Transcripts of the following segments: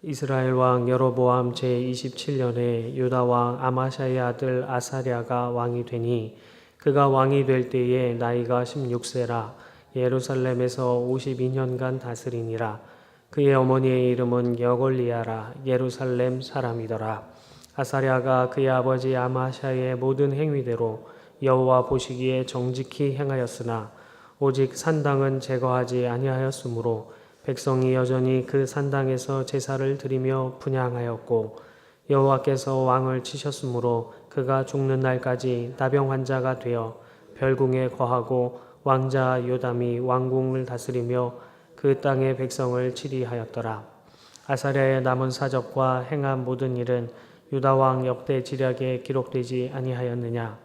이스라엘 왕 여로보암 제27년에 유다 왕 아마샤의 아들 아사랴가 왕이 되니 그가 왕이 될 때에 나이가 16세라 예루살렘에서 52년간 다스리니라. 그의 어머니의 이름은 여골리아라 예루살렘 사람이더라. 아사랴가 그의 아버지 아마샤의 모든 행위대로 여호와 보시기에 정직히 행하였으나 오직 산당은 제거하지 아니하였으므로 백성이 여전히 그 산당에서 제사를 드리며 분향하였고 여호와께서 왕을 치셨으므로 그가 죽는 날까지 나병 환자가 되어 별궁에 거하고 왕자 요담이 왕궁을 다스리며 그 땅의 백성을 치리하였더라. 아사랴의 남은 사적과 행한 모든 일은 유다 왕 역대 지략에 기록되지 아니하였느냐.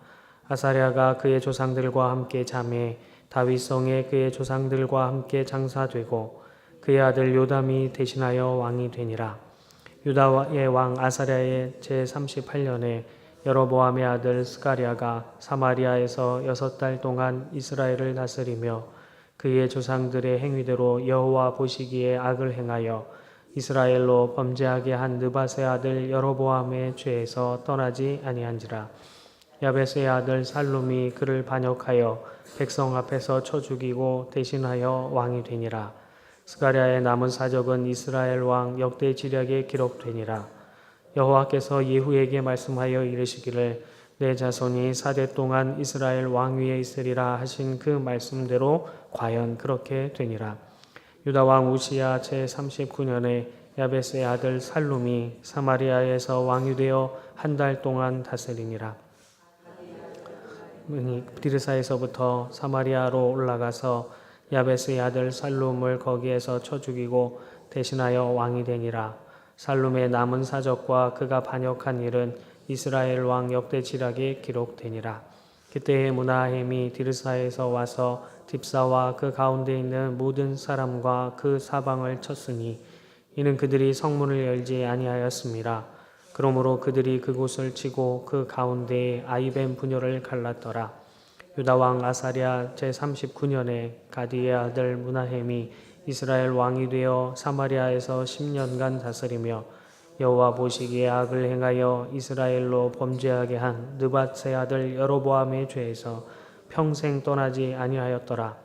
아사랴가 그의 조상들과 함께 잠에 다윗성에 그의 조상들과 함께 장사되고 그의 아들 요담이 대신하여 왕이 되니라. 유다의 왕 아사랴의 제38년에 여로보암의 아들 스가랴가 사마리아에서 6달 동안 이스라엘을 다스리며 그의 조상들의 행위대로 여호와 보시기에 악을 행하여 이스라엘로 범죄하게 한 느밧의 아들 여로보암의 죄에서 떠나지 아니한지라. 야벳의 아들 살룸이 그를 반역하여 백성 앞에서 쳐 죽이고 대신하여 왕이 되니라. 스가랴의 남은 사적은 이스라엘 왕 역대 지략에 기록되니라. 여호와께서 예후에게 말씀하여 이르시기를 내 자손이 4대 동안 이스라엘 왕 위에 있으리라 하신 그 말씀대로 과연 그렇게 되니라. 유다 왕 우시야 제39년에 야벳의 아들 살룸이 사마리아에서 왕이 되어 1달 동안 다스리니라. 디르사에서부터 사마리아로 올라가서 야벳의 아들 살룸을 거기에서 쳐 죽이고 대신하여 왕이 되니라. 살룸의 남은 사적과 그가 반역한 일은 이스라엘 왕 역대 지략에 기록되니라. 그때에 므나헴이 디르사에서 와서 딥사와 그 가운데 있는 모든 사람과 그 사방을 쳤으니 이는 그들이 성문을 열지 아니하였음이라. 그러므로 그들이 그곳을 치고 그 가운데에 아이벤 분뇨를 갈랐더라. 유다 왕 아사랴 제39년에 가디의 아들 므나헴이 이스라엘 왕이 되어 사마리아에서 10년간 다스리며 여호와 보시기에 악을 행하여 이스라엘로 범죄하게 한 느밧의 아들 여로보암의 죄에서 평생 떠나지 아니하였더라.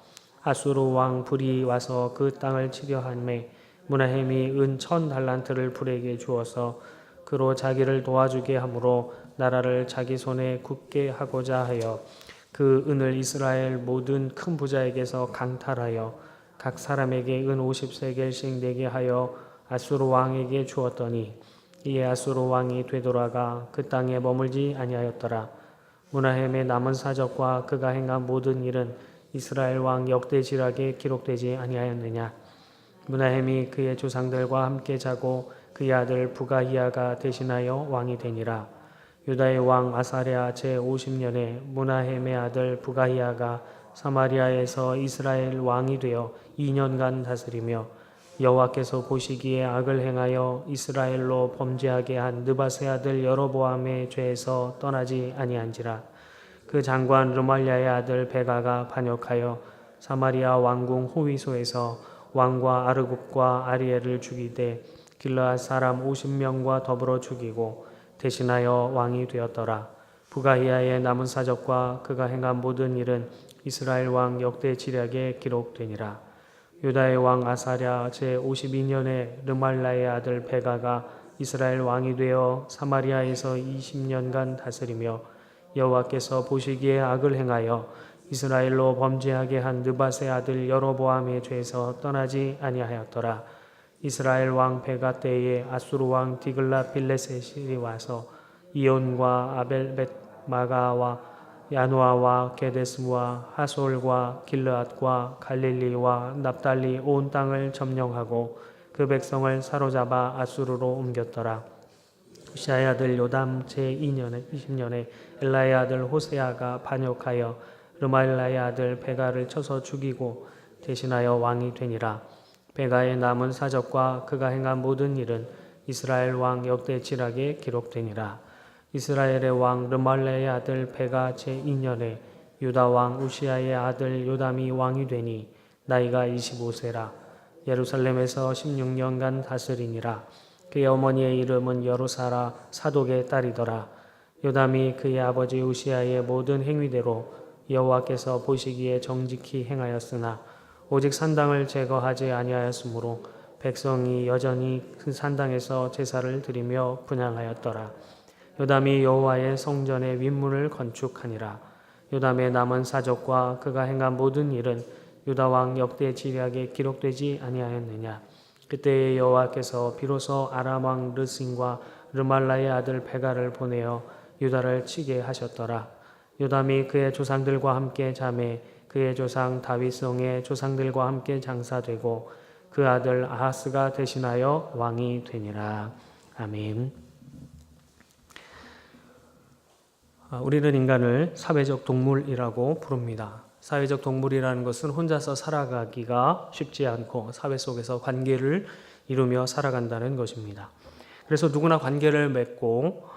아수르 왕 불이 와서 그 땅을 치려 하매 므나헴이 은 1000달란트를 불에게 주어서 그로 자기를 도와주게 하므로 나라를 자기 손에 굳게 하고자 하여 그 은을 이스라엘 모든 큰 부자에게서 강탈하여 각 사람에게 은 50세겔씩 내게 하여 아수르 왕에게 주었더니 이에 아수르 왕이 되돌아가 그 땅에 머물지 아니하였더라. 므나헴의 남은 사적과 그가 행한 모든 일은 이스라엘 왕 역대 지략에 기록되지 아니하였느냐. 므나헴이 그의 조상들과 함께 자고 그의 아들 부가히야가 대신하여 왕이 되니라. 유다의 왕 아사랴 제50년에 므나헴의 아들 부가히야가 사마리아에서 이스라엘 왕이 되어 2년간 다스리며 여호와께서 보시기에 악을 행하여 이스라엘로 범죄하게 한 느밧의 아들 여로보암의 죄에서 떠나지 아니한지라. 그 장관 르말랴의 아들 베가가 반역하여 사마리아 왕궁 호위소에서 왕과 아르굽과 아리엘을 죽이되 길르앗 사람 50명과 더불어 죽이고 대신하여 왕이 되었더라. 부가히야의 남은 사적과 그가 행한 모든 일은 이스라엘 왕 역대 지략에 기록되니라. 유다의 왕 아사랴 제52년에 르말라의 아들 베가가 이스라엘 왕이 되어 사마리아에서 20년간 다스리며 여호와께서 보시기에 악을 행하여 이스라엘로 범죄하게 한 느밧의 아들 여로보암의 죄에서 떠나지 아니하였더라. 이스라엘 왕 베가 때에 아수르 왕 디글라 빌레셋이 와서 이온과 아벨벳 마가와 야노아와 게데스와 하솔과 길르앗과 갈릴리와 납달리 온 땅을 점령하고 그 백성을 사로잡아 아수르로 옮겼더라. 우시아의 아들 요담 제2년에 20년에 엘라의 아들 호세아가 반역하여 르말라의 아들 베가를 쳐서 죽이고 대신하여 왕이 되니라. 베가의 남은 사적과 그가 행한 모든 일은 이스라엘 왕 역대 지략에 기록되니라. 이스라엘의 왕 르말라의 아들 베가 제2년에 유다 왕 우시아의 아들 요담이 왕이 되니 나이가 25세라. 예루살렘에서 16년간 다스리니라. 그의 어머니의 이름은 여루사라 사독의 딸이더라. 요담이 그의 아버지 우시아의 모든 행위대로 여호와께서 보시기에 정직히 행하였으나 오직 산당을 제거하지 아니하였으므로 백성이 여전히 그 산당에서 제사를 드리며 분향하였더라. 요담이 여호와의 성전의 윗문을 건축하니라. 요담의 남은 사적과 그가 행한 모든 일은 유다 왕 역대 지략에 기록되지 아니하였느냐. 그때에 여호와께서 비로소 아람 왕 르신과 르말라의 아들 베가를 보내어 유다를 치게 하셨더라. 요담이 그의 조상들과 함께 잠에 그의 조상 다윗성의 조상들과 함께 장사되고 그 아들 아하스가 대신하여 왕이 되니라. 아멘. 우리는 인간을 사회적 동물이라고 부릅니다. 사회적 동물이라는 것은 혼자서 살아가기가 쉽지 않고 사회 속에서 관계를 이루며 살아간다는 것입니다. 그래서 누구나 관계를 맺고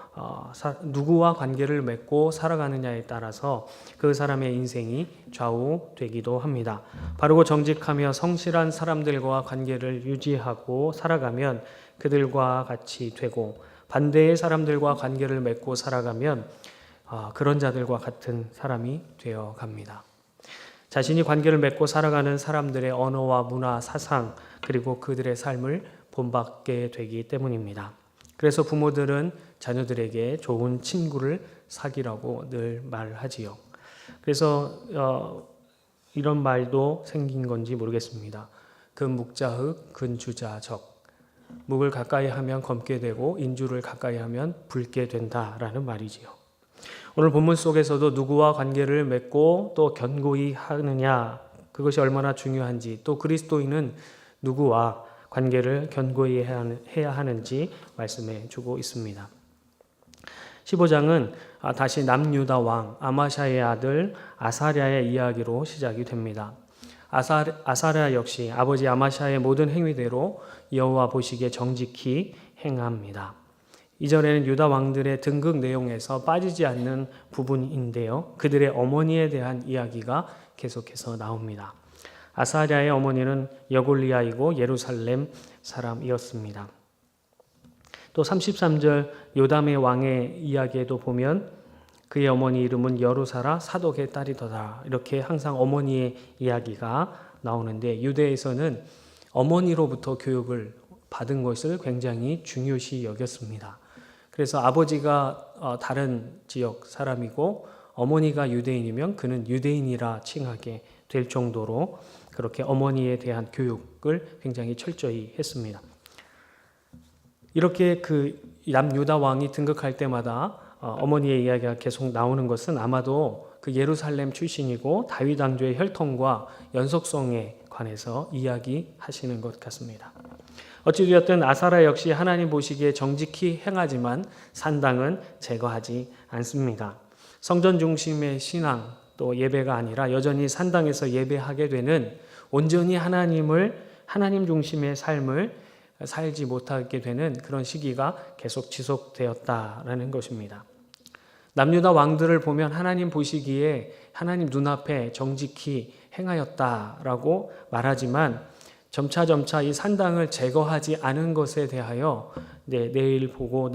누구와 관계를 맺고 살아가느냐에 따라서 그 사람의 인생이 좌우되기도 합니다. 바르고 정직하며 성실한 사람들과 관계를 유지하고 살아가면 그들과 같이 되고 반대의 사람들과 관계를 맺고 살아가면 그런 자들과 같은 사람이 되어 갑니다. 자신이 관계를 맺고 살아가는 사람들의 언어와 문화, 사상 그리고 그들의 삶을 본받게 되기 때문입니다. 그래서 부모들은 자녀들에게 좋은 친구를 사귀라고 늘 말하지요. 그래서 이런 말도 생긴 건지 모르겠습니다. 금묵자흑, 근주자적. 묵을 가까이 하면 검게 되고 인주를 가까이 하면 붉게 된다라는 말이지요. 오늘 본문 속에서도 누구와 관계를 맺고 또 견고히 하느냐, 그것이 얼마나 중요한지, 또 그리스도인은 누구와 관계를 견고히 해야 하는지 말씀해 주고 있습니다. 15장은 다시 남유다 왕 아마샤의 아들 아사랴의 이야기로 시작이 됩니다. 아사랴 역시 아버지 아마샤의 모든 행위대로 여호와 보시기에 정직히 행합니다. 이전에는 유다 왕들의 등극 내용에서 빠지지 않는 부분인데요. 그들의 어머니에 대한 이야기가 계속해서 나옵니다. 아사랴의 어머니는 여골리아이고 예루살렘 사람이었습니다. 또 33절 요담의 왕의 이야기에도 보면 그의 어머니 이름은 여루사라 사독의 딸이더라. 이렇게 항상 어머니의 이야기가 나오는데 유대에서는 어머니로부터 교육을 받은 것을 굉장히 중요시 여겼습니다. 그래서 아버지가 다른 지역 사람이고 어머니가 유대인이면 그는 유대인이라 칭하게 될 정도로 그렇게 어머니에 대한 교육을 굉장히 철저히 했습니다. 이렇게 그 남유다 왕이 등극할 때마다 어머니의 이야기가 계속 나오는 것은 아마도 그 예루살렘 출신이고 다윗 왕조의 혈통과 연속성에 관해서 이야기하시는 것 같습니다. 어찌되었든 아사랴 역시 하나님 보시기에 정직히 행하지만 산당은 제거하지 않습니다. 성전 중심의 신앙 또 예배가 아니라 여전히 산당에서 예배하게 되는 온전히 하나님 중심의 삶을 살지 못하게 되는 그런 시기가 계속 지속되었다라는 것입니다. 남유다 왕들을 보면 하나님 보시기에 하나님 눈앞에 정직히 행하였다라고 말하지만 점차 이 산당을 제거하지 않은 것에 대하여 내일 보고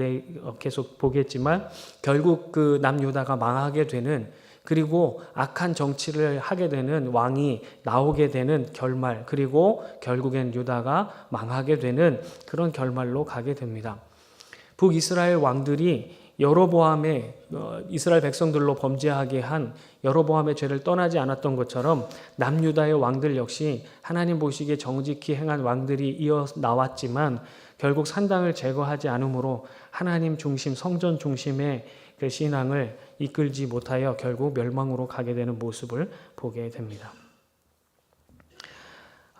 계속 보겠지만 결국 그 남유다가 망하게 되는 그리고 악한 정치를 하게 되는 왕이 나오게 되는 결말 그리고 결국엔 유다가 망하게 되는 그런 결말로 가게 됩니다. 북이스라엘 왕들이 여로보암의 이스라엘 백성들로 범죄하게 한 여로보암의 죄를 떠나지 않았던 것처럼 남유다의 왕들 역시 하나님 보시기에 정직히 행한 왕들이 이어 나왔지만 결국 산당을 제거하지 않으므로 하나님 중심, 성전 중심의 그 신앙을 이끌지 못하여 결국 멸망으로 가게 되는 모습을 보게 됩니다.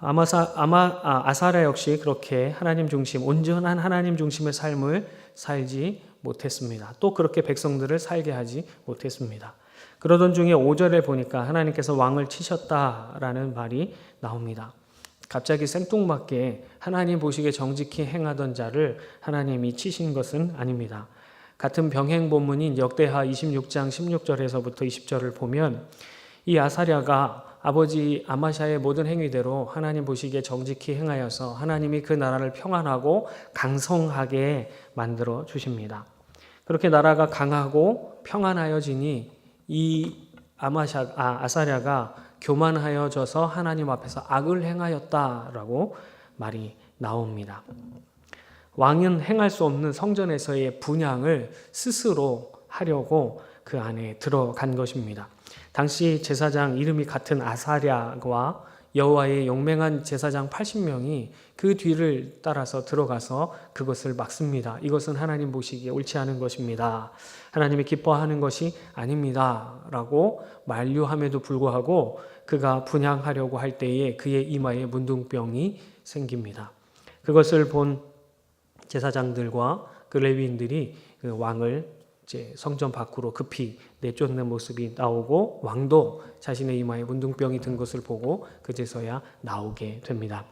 아사랴 역시 그렇게 하나님 중심, 온전한 하나님 중심의 삶을 살지 못했습니다. 또 그렇게 백성들을 살게 하지 못했습니다. 그러던 중에 5절에 보니까 하나님께서 왕을 치셨다라는 말이 나옵니다. 갑자기 생뚱맞게 하나님 보시기에 정직히 행하던 자를 하나님이 치신 것은 아닙니다. 같은 병행 본문인 역대하 26장 16절에서부터 20절을 보면 이 아사랴가 아버지 아마샤의 모든 행위대로 하나님 보시기에 정직히 행하여서 하나님이 그 나라를 평안하고 강성하게 만들어 주십니다. 그렇게 나라가 강하고 평안하여지니 이 아사랴가 교만하여져서 하나님 앞에서 악을 행하였다라고 말이 나옵니다. 왕은 행할 수 없는 성전에서의 분향을 스스로 하려고 그 안에 들어간 것입니다. 당시 제사장 이름이 같은 아사랴와 여호와의 용맹한 제사장 80명이 그 뒤를 따라서 들어가서 그것을 막습니다. 이것은 하나님 보시기에 옳지 않은 것입니다. 하나님이 기뻐하는 것이 아닙니다. 라고 만류함에도 불구하고 그가 분향하려고 할 때에 그의 이마에 문둥병이 생깁니다. 그것을 본 제사장들과 그 레위인들이 그 왕을 이제 성전 밖으로 급히 내쫓는 모습이 나오고 왕도 자신의 이마에 문둥병이 든 것을 보고 그제서야 나오게 됩니다.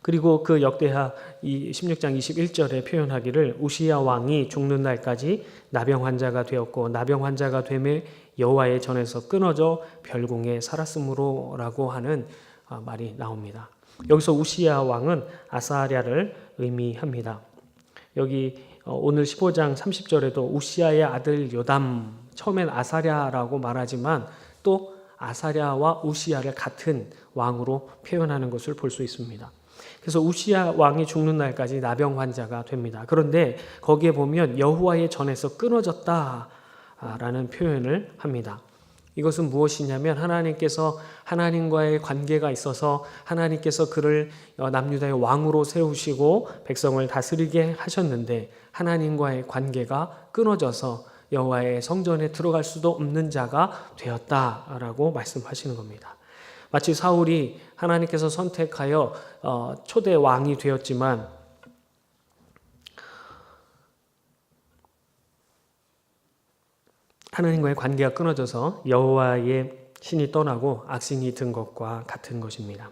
그리고 그 역대하 16장 21절에 표현하기를 우시야 왕이 죽는 날까지 나병 환자가 되었고 나병 환자가 되매 여호와의 전에서 끊어져 별궁에 살았으므로라고 하는 말이 나옵니다. 여기서 우시야 왕은 아사랴를 의미합니다. 여기 오늘 15장 30절에도 우시야의 아들 요담, 처음엔 아사랴라고 말하지만 또 아사랴와 우시야를 같은 왕으로 표현하는 것을 볼 수 있습니다. 그래서 우시야 왕이 죽는 날까지 나병 환자가 됩니다. 그런데 거기에 보면 여호와의 전에서 끊어졌다라는 표현을 합니다. 이것은 무엇이냐면 하나님께서 하나님과의 관계가 있어서 하나님께서 그를 남유다의 왕으로 세우시고 백성을 다스리게 하셨는데 하나님과의 관계가 끊어져서 여호와의 성전에 들어갈 수도 없는 자가 되었다라고 말씀하시는 겁니다. 마치 사울이 하나님께서 선택하여 초대 왕이 되었지만 하나님과의 관계가 끊어져서 여호와의 신이 떠나고 악신이 든 것과 같은 것입니다.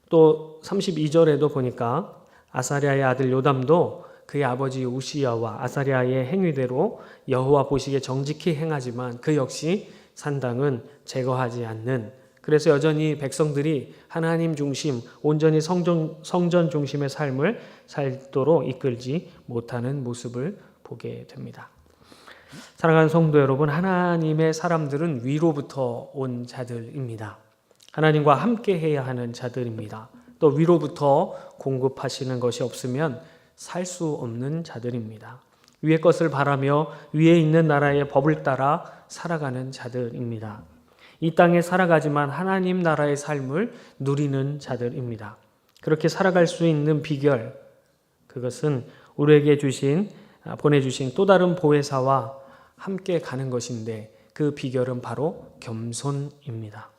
또 32절에도 보니까 아사랴의 아들 요담도 그의 아버지 우시야와 아사랴의 행위대로 여호와 보시기에 정직히 행하지만 그 역시 산당은 제거하지 않는, 그래서 여전히 백성들이 하나님 중심, 온전히 성전 중심의 삶을 살도록 이끌지 못하는 모습을 보게 됩니다. 사랑하는 성도 여러분, 하나님의 사람들은 위로부터 온 자들입니다. 하나님과 함께 해야 하는 자들입니다. 또 위로부터 공급하시는 것이 없으면 살 수 없는 자들입니다. 위의 것을 바라며 위에 있는 나라의 법을 따라 살아가는 자들입니다. 이 땅에 살아가지만 하나님 나라의 삶을 누리는 자들입니다. 그렇게 살아갈 수 있는 비결, 그것은 우리에게 보내주신 또 다른 보혜사와 함께 가는 것인데 그 비결은 바로 겸손입니다.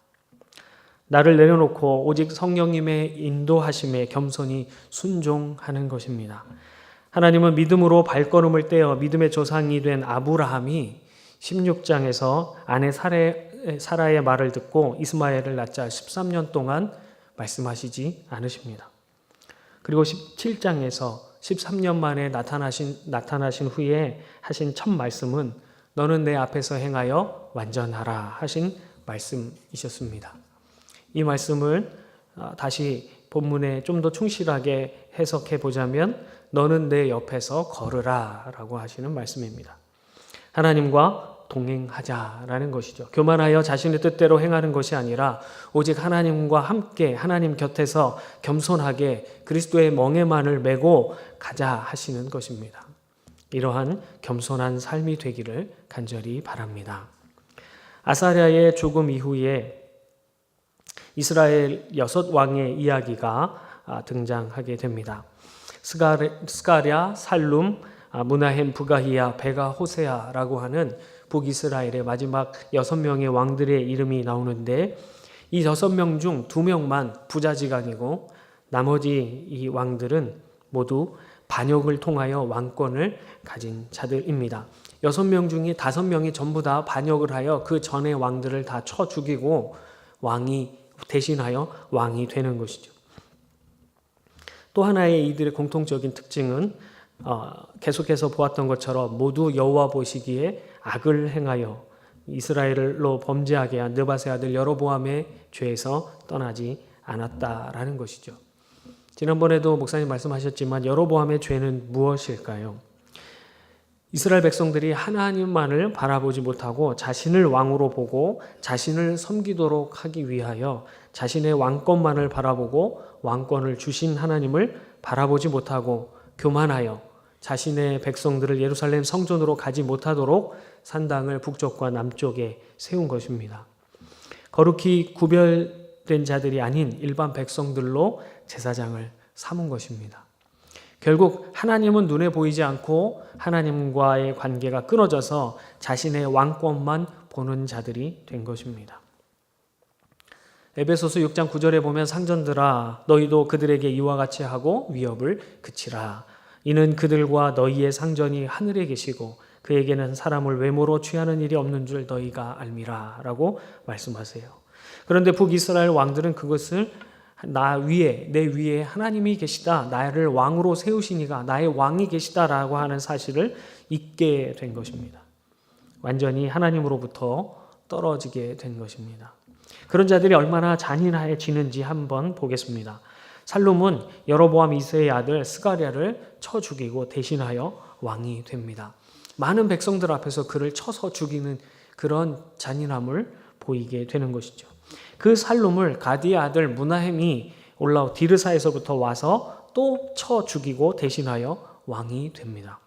나를 내려놓고 오직 성령님의 인도하심에 겸손히 순종하는 것입니다. 하나님은 믿음으로 발걸음을 떼어 믿음의 조상이 된 아브라함이 16장에서 아내 사라의 말을 듣고 이스마엘을 낳자 13년 동안 말씀하시지 않으십니다. 그리고 17장에서 13년 만에 나타나신 후에 하신 첫 말씀은 너는 내 앞에서 행하여 완전하라 하신 말씀이셨습니다. 이 말씀을 다시 본문에 좀 더 충실하게 해석해 보자면 너는 내 옆에서 걸으라 라고 하시는 말씀입니다. 하나님과 동행하자라는 것이죠. 교만하여 자신의 뜻대로 행하는 것이 아니라 오직 하나님과 함께 하나님 곁에서 겸손하게 그리스도의 멍에만을 메고 가자 하시는 것입니다. 이러한 겸손한 삶이 되기를 간절히 바랍니다. 아사랴의 죽음 이후에 이스라엘 6왕의 이야기가 등장하게 됩니다. 스가랴, 살룸, 무나헴, 부가히야, 베가, 호세아라고 하는 북이스라엘의 마지막 6명의 왕들의 이름이 나오는데 이 6명 중 2명만 부자지간이고 나머지 이 왕들은 모두 반역을 통하여 왕권을 가진 자들입니다. 6명 중에 5명이 전부 다 반역을 하여 그 전의 왕들을 다 쳐 죽이고 대신하여 왕이 되는 것이죠. 또 하나의 이들의 공통적인 특징은 계속해서 보았던 것처럼 모두 여호와 보시기에 악을 행하여 이스라엘로 범죄하게 한 느밧의 아들 여로보암의 죄에서 떠나지 않았다라는 것이죠. 지난번에도 목사님 말씀하셨지만 여로보암의 죄는 무엇일까요? 이스라엘 백성들이 하나님만을 바라보지 못하고 자신을 왕으로 보고 자신을 섬기도록 하기 위하여 자신의 왕권만을 바라보고 왕권을 주신 하나님을 바라보지 못하고 교만하여 자신의 백성들을 예루살렘 성전으로 가지 못하도록 산당을 북쪽과 남쪽에 세운 것입니다. 거룩히 구별된 자들이 아닌 일반 백성들로 제사장을 삼은 것입니다. 결국 하나님은 눈에 보이지 않고 하나님과의 관계가 끊어져서 자신의 왕권만 보는 자들이 된 것입니다. 에베소서 6장 9절에 보면 상전들아 너희도 그들에게 이와 같이 하고 위협을 그치라. 이는 그들과 너희의 상전이 하늘에 계시고 그에게는 사람을 외모로 취하는 일이 없는 줄 너희가 알미라 라고 말씀하세요. 그런데 북이스라엘 왕들은 그것을 내 위에 하나님이 계시다, 나를 왕으로 세우시니가 나의 왕이 계시다라고 하는 사실을 잊게 된 것입니다. 완전히 하나님으로부터 떨어지게 된 것입니다. 그런 자들이 얼마나 잔인해지는지 한번 보겠습니다. 살룸은 여로보암 2세의 아들 스가랴를 쳐 죽이고 대신하여 왕이 됩니다. 많은 백성들 앞에서 그를 쳐서 죽이는 그런 잔인함을 보이게 되는 것이죠. 그 살룸을 가디의 아들 무나헴이 올라오 디르사에서부터 와서 또 쳐 죽이고 대신하여 왕이 됩니다.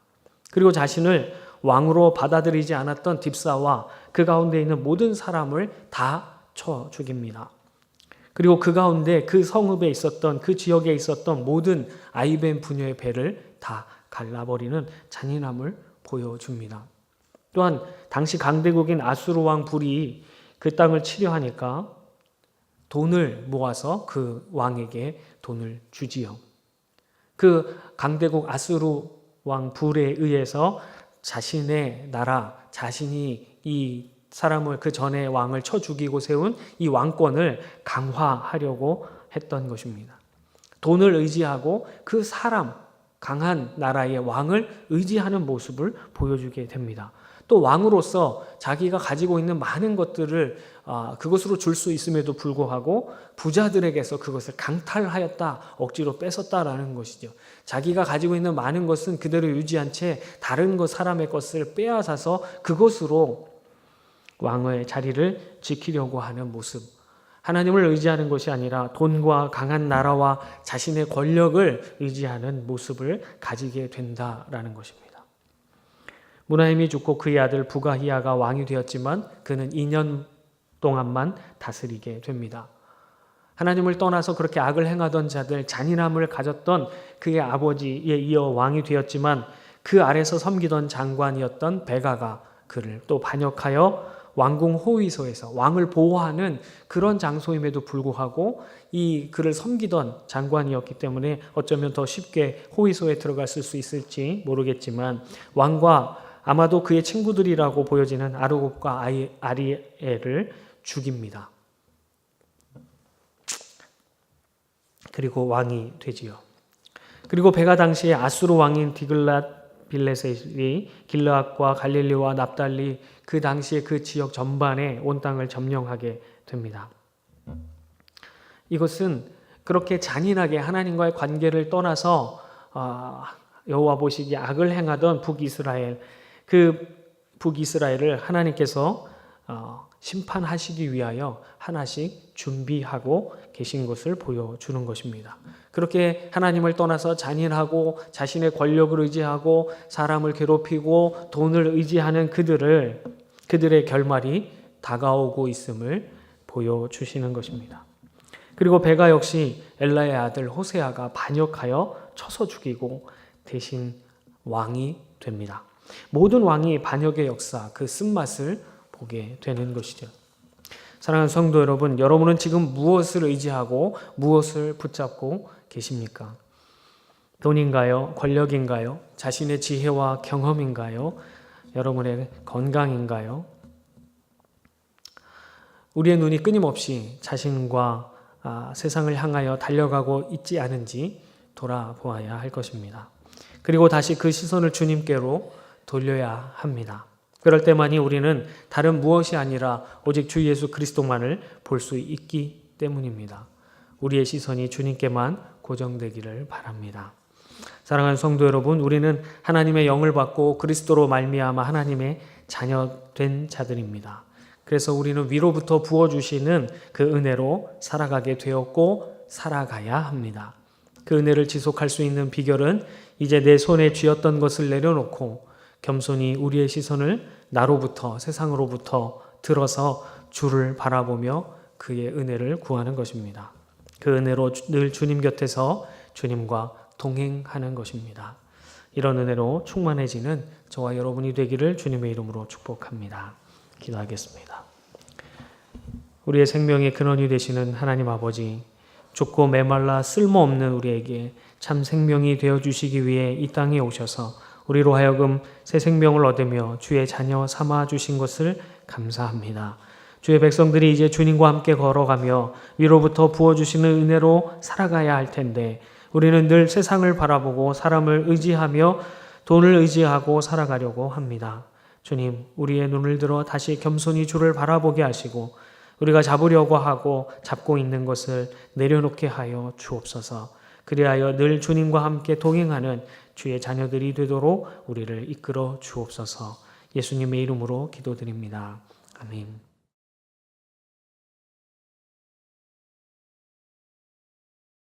그리고 자신을 왕으로 받아들이지 않았던 딥사와 그 가운데 있는 모든 사람을 다 쳐 죽입니다. 그리고 그 가운데 그 성읍에 있었던 그 지역에 있었던 모든 아이벤 부녀의 배를 다 갈라버리는 잔인함을 보여줍니다. 또한 당시 강대국인 아수르 왕 불이 그 땅을 치려하니까 돈을 모아서 그 왕에게 돈을 주지요. 그 강대국 아수르 왕 불에 의해서 자신의 나라, 자신이 이 사람을 그 전에 왕을 쳐 죽이고 세운 이 왕권을 강화하려고 했던 것입니다. 돈을 의지하고 그 사람, 강한 나라의 왕을 의지하는 모습을 보여주게 됩니다. 또 왕으로서 자기가 가지고 있는 많은 것들을 그것으로 줄 수 있음에도 불구하고 부자들에게서 그것을 강탈하였다, 억지로 뺏었다라는 것이죠. 자기가 가지고 있는 많은 것은 그대로 유지한 채 다른 것 사람의 것을 빼앗아서 그것으로 왕의 자리를 지키려고 하는 모습. 하나님을 의지하는 것이 아니라 돈과 강한 나라와 자신의 권력을 의지하는 모습을 가지게 된다라는 것입니다. 무나헴이 죽고 그의 아들 부가히야가 왕이 되었지만 그는 2년 동안만 다스리게 됩니다. 하나님을 떠나서 그렇게 악을 행하던 자들, 잔인함을 가졌던 그의 아버지에 이어 왕이 되었지만 그 아래서 섬기던 장관이었던 베가가 그를 또 반역하여 왕궁 호위소에서 왕을 보호하는 그런 장소임에도 불구하고 이 그를 섬기던 장관이었기 때문에 어쩌면 더 쉽게 호위소에 들어갔을 수 있을지 모르겠지만 왕과 아마도 그의 친구들이라고 보여지는 아르곱과 아리엘을 죽입니다. 그리고 왕이 되지요. 그리고 베가 당시에 아수르 왕인 디글랏 빌레셋이 길르앗과 갈릴리와 납달리 그 당시에 그 지역 전반에 온 땅을 점령하게 됩니다. 이것은 그렇게 잔인하게 하나님과의 관계를 떠나서 여호와 보시기에 악을 행하던 북이스라엘, 그 북이스라엘을 하나님께서 심판하시기 위하여 하나씩 준비하고 계신 것을 보여주는 것입니다. 그렇게 하나님을 떠나서 잔인하고 자신의 권력을 의지하고 사람을 괴롭히고 돈을 의지하는 그들의 결말이 다가오고 있음을 보여주시는 것입니다. 그리고 베가 역시 엘라의 아들 호세아가 반역하여 쳐서 죽이고 대신 왕이 됩니다. 모든 왕이 반역의 역사, 그 쓴맛을 보게 되는 것이죠. 사랑하는 성도 여러분, 여러분은 지금 무엇을 의지하고 무엇을 붙잡고 계십니까? 돈인가요? 권력인가요? 자신의 지혜와 경험인가요? 여러분의 건강인가요? 우리의 눈이 끊임없이 자신과 세상을 향하여 달려가고 있지 않은지 돌아보아야 할 것입니다. 그리고 다시 그 시선을 주님께로 돌려야 합니다. 그럴 때만이 우리는 다른 무엇이 아니라 오직 주 예수 그리스도만을 볼 수 있기 때문입니다. 우리의 시선이 주님께만 고정되기를 바랍니다. 사랑하는 성도 여러분, 우리는 하나님의 영을 받고 그리스도로 말미암아 하나님의 자녀된 자들입니다. 그래서 우리는 위로부터 부어주시는 그 은혜로 살아가게 되었고 살아가야 합니다. 그 은혜를 지속할 수 있는 비결은 이제 내 손에 쥐었던 것을 내려놓고 겸손히 우리의 시선을 나로부터 세상으로부터 들어서 주를 바라보며 그의 은혜를 구하는 것입니다. 그 은혜로 늘 주님 곁에서 주님과 동행하는 것입니다. 이런 은혜로 충만해지는 저와 여러분이 되기를 주님의 이름으로 축복합니다. 기도하겠습니다. 우리의 생명의 근원이 되시는 하나님 아버지, 죽고 메말라 쓸모없는 우리에게 참 생명이 되어주시기 위해 이 땅에 오셔서 우리로 하여금 새 생명을 얻으며 주의 자녀 삼아 주신 것을 감사합니다. 주의 백성들이 이제 주님과 함께 걸어가며 위로부터 부어주시는 은혜로 살아가야 할 텐데 우리는 늘 세상을 바라보고 사람을 의지하며 돈을 의지하고 살아가려고 합니다. 주님, 우리의 눈을 들어 다시 겸손히 주를 바라보게 하시고 우리가 잡으려고 하고 잡고 있는 것을 내려놓게 하여 주옵소서. 그리하여 늘 주님과 함께 동행하는 주의 자녀들이 되도록 우리를 이끌어 주옵소서. 예수님의 이름으로 기도드립니다. 아멘.